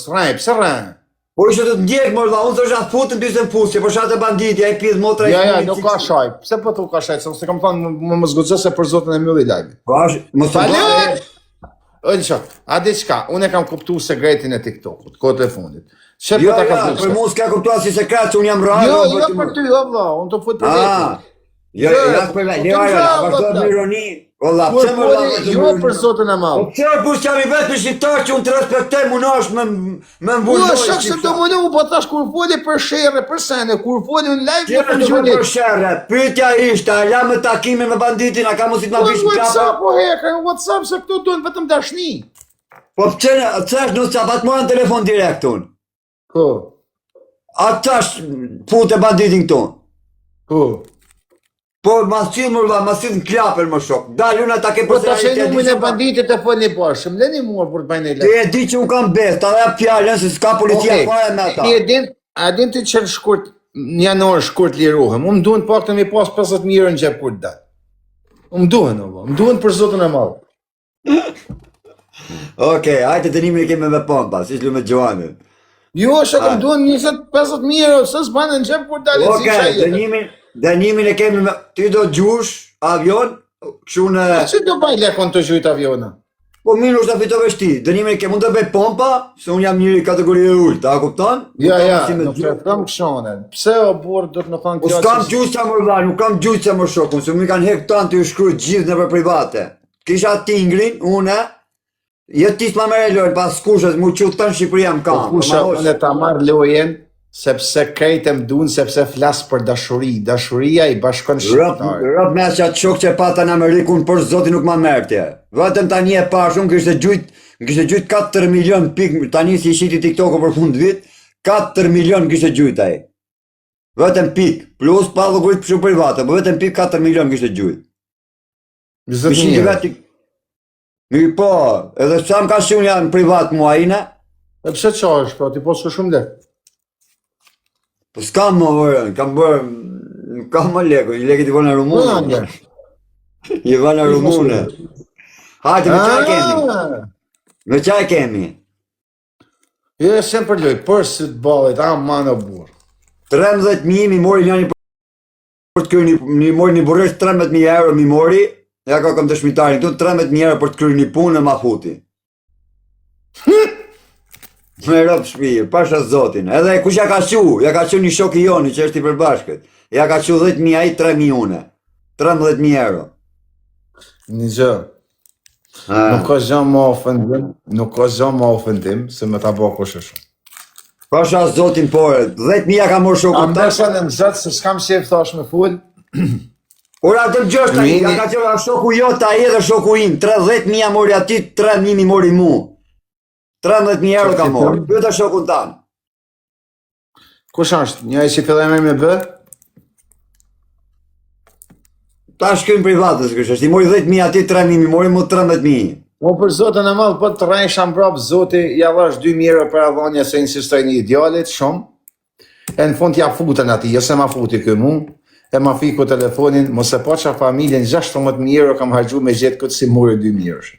s'raj, pse raj? Po ishte të ndjek, më rëdha, unë të është atë futën ty se në pusje, po shatë e banditi, a i pidh motra i Ja, nuk ka shaj. Pse po tu ka shaj? Se kam thënë më zguxo se për zotin e mylli lajmi. Po është, më së Falë! Ojë, a di çka? Unë kam kuptuar sekretin e TikTokut, kohët e fundit. Çe po ta ka për kuptuar? mu s'ka kuptuar si sekret, që unë jam rrallë. Jo, për ty, valla, unë të fut për vetë. Jo, për vetë, vazhdo me ironi. Olla, pse më rrallë? Jo për zotin e madh. Po pse për që jam i vetë për shqiptar që unë të respektoj, munosh me mbulloj. Jo, shak se do munu, po tash kur foli për sherrë, për sene, kur foli në live, Që të më për sherrë, pyetja ishte, a la me takime me banditin, a ka mos i të ma bish klapa? WhatsApp, po heka, WhatsApp se këtu duhen vetëm dashni. Po pse thash në WhatsApp, atë morën telefon direkt unë. Po. A thash fute banditin këtu. Po. Po mas qilë më rrëdha, mas qilë në klapër më shok. Dalë unë ata ke Po tash e numrin e banditit e folni bashkë, më leni mua për të bajnë e Ti e di që unë kam bes, ta dhe fjallën se s'ka policia fare me ata. Ti e din, a din ti që shkurt, një janor shkurt lirohem, unë duhen pak të mi pas 50.000 në gjep kur të dalë. Unë duhen, më duhen për zotën e madhë. Okej, hajte të nimin e keme me pompa, si shlu me Gjoanin. Jo, shakëm duhen 50.000 euro, se s'banë në gjep kur të dalë. Okej, dënimin e kemi me... Ti do gjush avion, këshu në... Që do baj lekon të gjujt aviona? Po minë është të fitove shti, dënimin e kemi mund të bëj pompa, se unë jam një kategori e ullë, ta kupton? Ja, nuk të kam këshone. Pse o burë do të në thonë kjo... Po s'kam gjush që më rrda, nuk kam gjush që më shokun, se më kanë hek tanë të ju shkruj gjithë në për private. Kisha tingrin, une, jetë tisë ma mere lojnë, pas kushës, mu qëllë të në Shqipëria më kam. Po kusha, une ta marrë lojen, sepse krejt e mdun, sepse flasë për dashuri. Dashuria i bashkon shqiptarë. Rëp me që atë shok që pata në Amerikun, për zoti nuk ma mërtje. Vetëm tani e pashun, kështë gjujt 4 milion pik, tani si shiti TikTok-o për fund vit, 4 milion kështë gjujt aj. Vetëm pik, plus pa logujt për shumë private, po vetëm pik 4 milion kështë gjujt. Mirë po, edhe sa më ka shumë janë privat muajine. E pse qa është, po, ti po s'ka shumë lek? Po s'kam më vërën, kam bërë, nuk kam më leko, një leket i vëna rumune. I vëna rumune. Hajte, me qaj kemi? Me qaj kemi? Jo, sem për loj, për së të balet, man o burë. 13.000 mi mori njani për të kryu një mori një burresh 13.000 euro mi mori, ja ka kam të shmitarin këtu, 13.000 euro për të kryu një punë në ma futi. Me rëpë shpirë, pasha zotin. Edhe kush ja ka qu një shok i joni që është i përbashkët. Ja ka qu 10.000 ai, 3.000 une. 13.000 euro. Një gjë. Nuk ka gjë më ofendim, se me ta bo kush e shumë. Pasha zotin pore, 10.000 ja ka morë shoku ta. Amdesha në më zëtë, se s'kam shef thash me full. Ora të gjësht ta, ja ka qenë shoku jo ta i edhe shoku im. 10.000 ja mori ati, 3.000 mi mori mu. 13.000 euro ka morë, pyeta shokun tanë. Kush është? Një e që fillem me bë? Ta shkrim privatës kështë, është i mori 10.000 ati, 3.000 mi mori mu 13.000. Po për zotën e madhë, po të rejnë mbrap, zoti, ja dhash 2.000 euro për adhonja se insistoj një idealit, shumë. E në fund ja futën ati, jëse ma futi kë mu, e ma fiku telefonin, mos e po që familjen 16.000 euro kam hargju me gjithë këtë si mori 2.000 euro.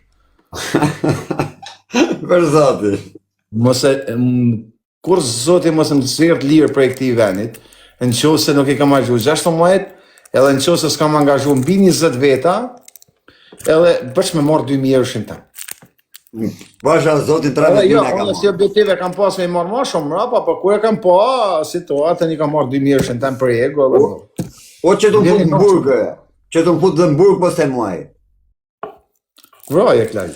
Për zoti. Kur zoti mos më të sirët lirë për e këti venit, në qo se nuk i kam hargju 16 muajt, edhe në qo se s'kam angazhu mbi 20 veta, edhe bëç me marrë 2.000 euro shimë ta. Basha zotin 13.000 jo, e ka unë si objektive kam pas me i marrë ma shumë mrapa, po kur e kam pa situatën i kam marrë 2.000 euro shimë ta për ego. O që të më fut në burgë, që të më fut dhe në burgë pas e muaj. Vraj e klaj.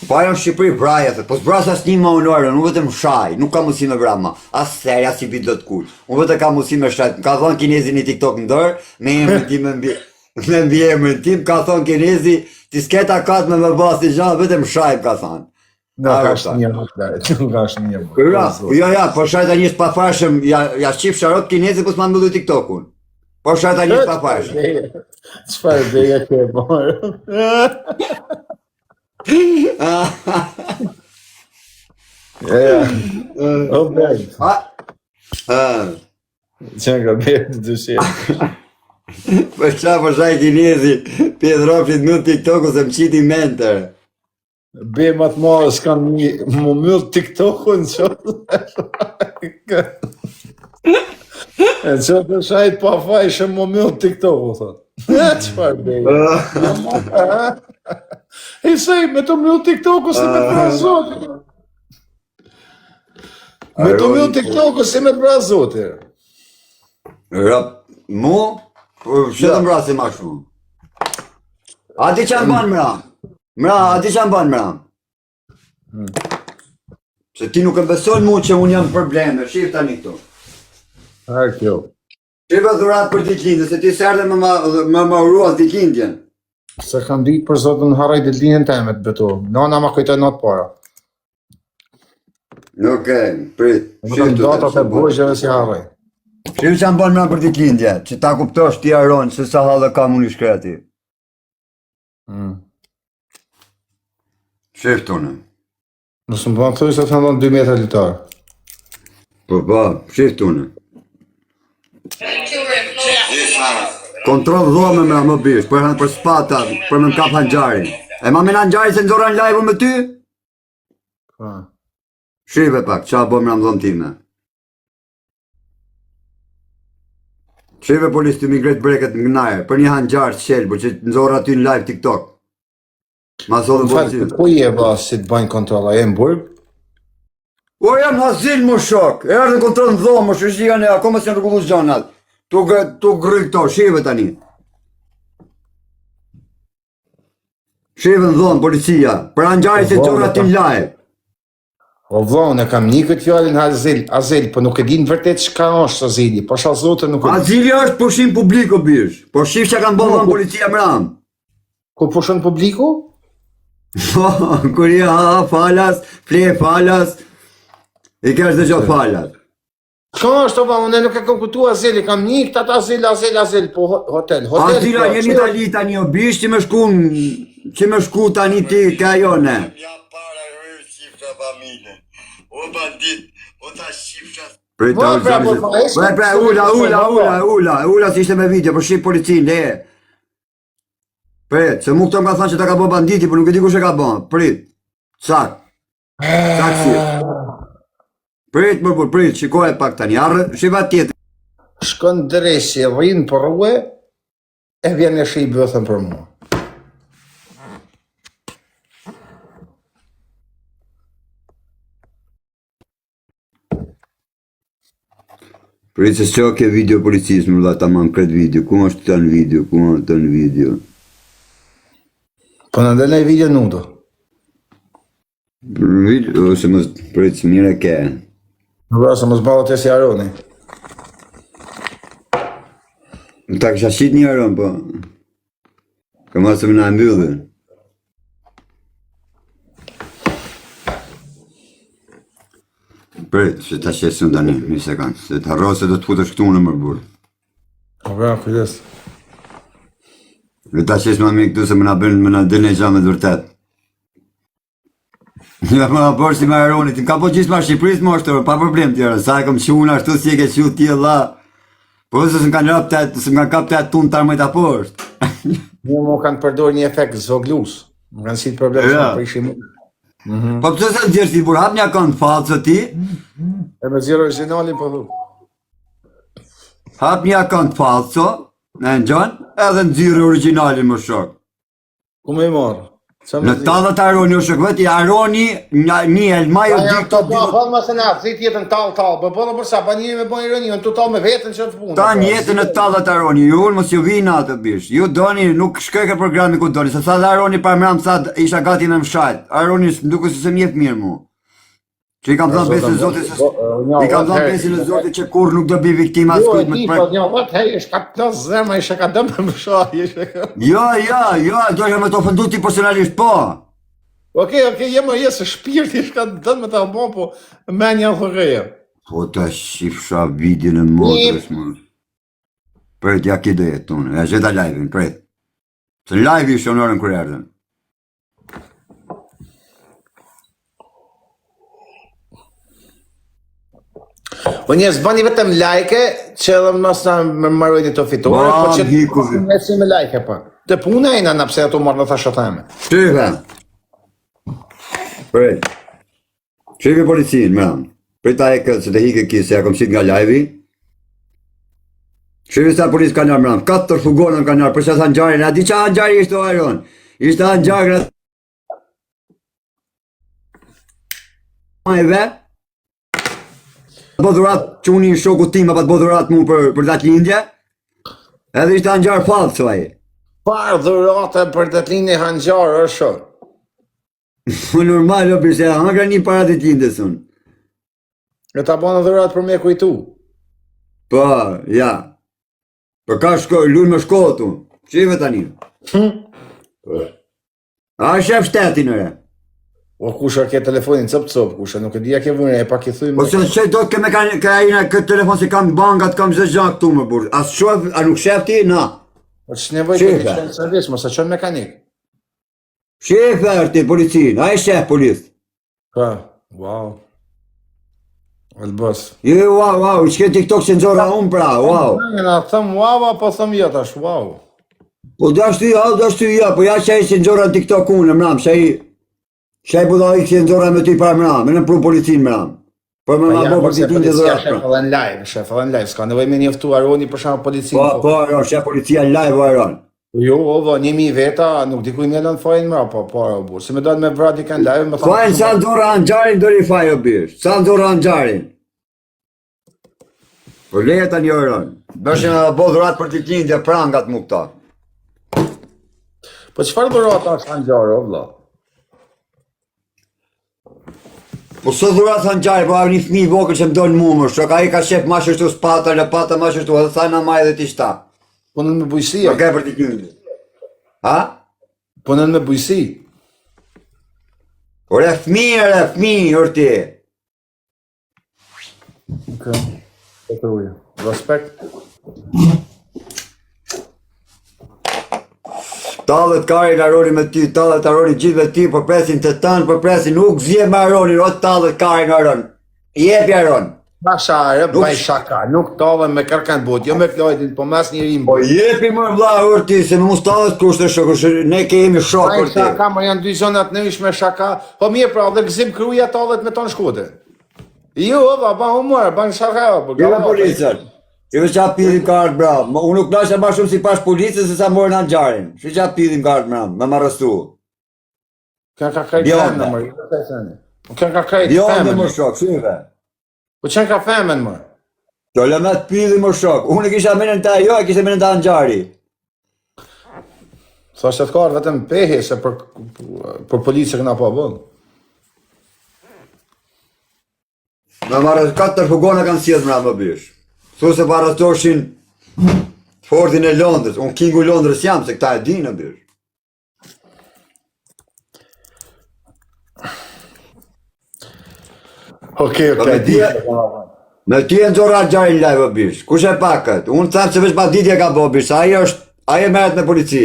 Pa jo në Shqipëri vraj e thë, po s'bras as një ma unorë, nuk vetëm shaj, nuk ka musim me vrama, as seri, as i video të kull. Unë vetëm ka musim me shaj, ka thonë kinezi një TikTok në dërë, me emrin tim me mbi emrin tim, ka thonë kinezi, ti s'keta katë me basi gjanë, vetëm shaj, ka thonë. Nuk ashtë një më klaj, nuk ashtë një më. Këra, jo, po shajta njës pa fashëm, ja shqip sharot kinezi, po s'ma mbëllu TikTokun. Po shajta njës pa fashëm. Qëfar beja ke bërë? O beg. Që nga beg të dëshirë. Për qa për shaj kinezi, pjedropit në TikToku se më qiti mentor. Bemat marë s'kan më myllë TikTok-un që e që të shajt pa fajshë më myllë TikTok-u, thot. Qfar bejë? I sej, me të myllë TikTok-u si me të brazote. Me të myllë TikTok-u si me të brazote. Mu? Shëtë mbrasi ma shumë. A di që më banë mra? A di që më banë mra? Se ti nuk e beson mu që unë jam probleme, shif tani këtu. Arë kjo. Shifa dhurat për ditëlindje, se ti serde më uruas ditëlindjen. Se kam ditë për zotën haraj ditëlindjen teme të beto. Nana ma kujtoj natë para. Okej, prit. Më të datat e bojgjeve si haraj. Shif që më banë mra për ditëlindje, që ta kuptosh ti Aron se sa halë kam unë i shkreti. Shif tune. Nësë më bënë thuj se të ndonë 2 metra litarë. Po, shif tune. Kontrol dhome me më bish, për spata, për me më kap hanxarin. E ma me në hanxarin se nëzora në live me ty? Shive pak, qa bo më në dhom time. Shive polis të migret breket në gnajër, për një hanxar të shelbu që nëzora ty në live TikTok. Ma sot në Falë, ku je ba si të bajnë kontrola, e më burg? O jam hazil më shok, e ardhe kontrol në dhomë, shëshi janë e akoma si në rëgullu zgjonat. Tu gry këto, shive tani. Shive në dhomë, policia, për angjari se qora ti në live. O vlon, e kam një këtë fjallin azil, po nuk e din vërtet shka është azili, po shal zote nuk e din. Azili është pushim publiko, bish, po shif që kanë bëllon policia mram. Ku pushon publiku? Kur ja falas, fle falas, i kesh dhe gjo falas. Shka është, oba, unë nuk e kam këtu azili, kam një këtë azil, po hotel. Azila, jemi tali tani o bish që me shku tani ti ka jone. Ja para rrë shifra familje, o bandit, o ta shifra... Ula, si ishte me video, për shqip policin, le. Prit, se mu këto më ka thënë që ta ka bo banditi, për nuk e di kush e ka bo, prit, sak, si. Prit, prit, shikoj pak tani, arë, shiva tjetër. Shkon dresi, rrinë për rrue, e vjen e shi i bëthën për mua. Prit, se s'qa ke video policisë, më dha ta mam kret video, ku është të në video, Po në dhe në video nudo. Video, ose më prit, së mire ke. Në vrasë, më zbalë të si Aroni. Më ta kësha shqit një Aron, po. Ka marë se më na mbyllë. Prit, se ta shesun tani, një sekund, se të harro se do të futësh këtu në mërbur. Po vra, kujdes. Dhe ta qesh ma mi këtu se më na dhe në gjamë dhe vërtet. Nga më nga bërë si ma Aronit, më ka po gjithë ma Shqipëris më është, pa problem tjera, sa e kom quna ashtu si e ke qu tje la. Po se më kanë rap të atë, se më kanë kap të atë tunë tarë mëjta poshtë. Një më kanë përdor një efekt zoglus. Më kanë si të problem që më prishim. Po pëse se të gjerë si bur, hap një akont falso ti? E me zirë originalin po dhu. Hap një akont falso, në gjonë, edhe në zirë originalin më shok. Ku me i marë? Në talët Aroni o shok, veti Aroni një elmaj o dik të dik. Po më se na, thit jetën talë, po përsa, pa një me bojnë ironi, në total me vetën që të punë. Ta një jetën në talët Aroni, ju unë mos ju vinë atë bish, ju doni, nuk shkoj ke programi ku doni, se sa dhe Aroni par mram sa isha gati me më shajt, Aroni nduku se se mjef mirë mu. Që i kam thënë besin e Zotit, që kur nuk do bi viktima as kujt me të prek. Jo, hej, ishka të plas zemra, ishe ka dëmë me më shaj, Jo, dojë me të ofendu ti personalisht, po. Okej, jemë jesë shpirti, ishka të dëmë me të albon, po me një thëgëja. Po ta shifsha videon e modrës, më. Pret, ja ki dhe jetë tonë, e zheta live-in, pret. Se live ishë onorën kërë erdhen. Po njës, bani vetëm like, që edhe mos na më marrojni të fitore, po që të me like, pa. Të puna e në pse ato marrë në thashatame. Shtyve. Prej. Shifi policin, mram. Prej ta e këtë se të hike ki se ja kom qit nga live-i. Shifi sa polis ka njarë mram. 4 fugonën ka njarë, përsa sa njarën. A di qa njarë ishte o ajon? Ishte njarë e vetë. Bodhurat që unë i shoku tim apo të bodhurat mu për datë lindje. Edhe ishte njarë falë, thuaj. Parë dhurate për të lindje hanxarë është shumë. Normal, o përse, hangra një para të lindjes unë. E ta bënë dhurat për me kujtu. Po, ja. Për ka lullë me shkollë unë. Qive tani. A shef shtetin ore. O kusha ke telefonin cëp, kusha, nuk e dhja ke vënë, e pak i thuj Po se që do të keme ka ina këtë telefon se kam bangat, kam zë gjanë këtu më burë. A shof, a nuk shef ti? Na. Po që nevoj të një qenë servis, mos e qenë mekanik. Shef e ti policin, a e shef polis? Pa, wow. Albos. Jo, wow, i shke TikTok që nëzora unë pra, wow. Na thëm wow, apo thëm jo tash, wow. Po dashtu ja, po ja që e që nëzora TikTok unë, mram, që e budali që nëzora me ty para mram, me në pru policin mram. Por me ma bo për të të dhërat Shef edhe në live, s'ka nevoj me njëftu Aroni për shumë policin. Po, Aron, shef policia live, Aron. Jo, o, 1000 veta, nuk dikuj me lënë fajnë mëra, po, o burë. Se me dojnë me vrati kanë live, me thamë... Fajnë, sa nëzora në gjarin, do një fajnë o bish. Sa nëzora në gjarin. Po leje ta një Aron. Bëshin edhe bo dhurat për të lindje prangat mu këta. Po qëfar dhurat ashtë hanxarë, o vla? Po së dhurat sa në gjari, po avë një fmi vokër që më dojnë mu më shok, a i ka shef ma shështu spata, lëpata ma shështu, edhe thajna ma edhe ti shta. Punën me bujësia. Ok, për t'i këndë. Ha? Punën me bujësi. Ore fmi, orti. Ok, të rujë. Respekt. Talët karin Aroni me ty, talët Aroni gjithë me ty, përpresin të tanë, përpresin, nuk zje me Aroni, o talët karin Aron. Jepi Aron. Pasha are, baj shaka, nuk talën me kërkan bot, jo me klojtin, po mes një rimë. Po jepi më vla urti, se me mustalët kushtë shok, ne kemi shok Baj urti. shaka, më janë dy zonat në ish me shaka, po mirë pra, dhe gëzim kruja talët me tonë shkote. Jo, ba humor, ban shaka, po Gjeve policër. Që qa pidhim kartë bra, unë nuk nashe ma shumë si pash policës se sa morën anë gjarin. Që qa pidhim kartë bra, me ma rëstu. Kënë ka krejt Bjonde. femen, mërë. Kënë ka krejt Bjonde femen. më shok, shive. Po qënë ka femen, mërë. Që le me të pidhim më shok, unë e kisha menën ta jo, e kisha menën ta anë gjari. Sa është të karë vetëm pehe, se për policë këna po bëllë. Me marrë 4 fugona kanë sjedh mra më bish. Thu se parastoshin Fordin e Londrës, unë kingu Londrës jam, se këta e di në bish. Okej, Me ty e nëzora gjarin live o bish, kush e pakët? Unë thamë se veç banditje ka bo bish, aje meret me polici.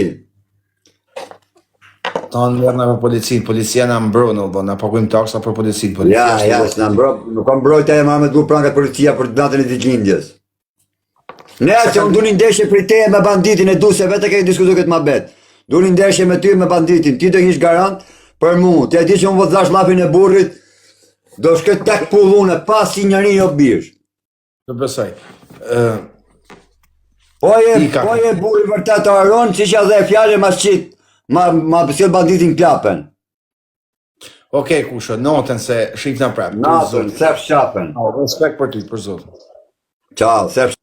Tanë mërë në për policinë, policia në mbronë, në pagujmë taksa për policinë. Ja, s'na nuk kam mbrojtja e ma me du prangat policia për natën e ditëlindjes. Ne që unë du një ndeshje për te me banditin e du se vete kejtë diskutu këtë ma bet. Du një ndeshje me ty me banditin, ti do hish garant për mu, ti e di që unë vëdhash lapin e burrit, do shket tek pullune, pas si njëri jo bish. Të besoj. Po je burri vërtet Aron, që që dhe fjallë mas qitë, ma pësil banditin klapen. Okej, kusho, notën se shqip në prapë. Natën, sef shapen. Respekt për ty, për zotë. Ciao, sef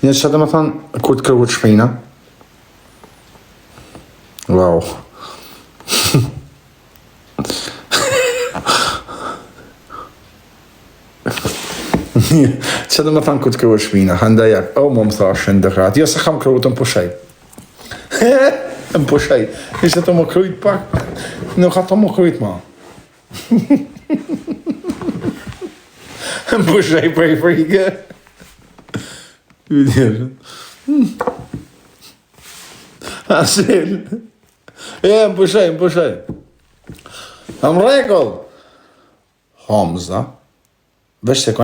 Njështë që të më thonë, kur të kërgut shpina? Wow. Që të më thonë, kur të kërgut shpina? Handajak, më thashë në dëkrat. Jo se kam kërgut, më pushaj. Më pushaj. Ishte të më kërgut pak. Nuk ka të më kërgut ma. Më pushaj për i frike. Asil. Më pushaj. Am rekull. Hamza. Veç se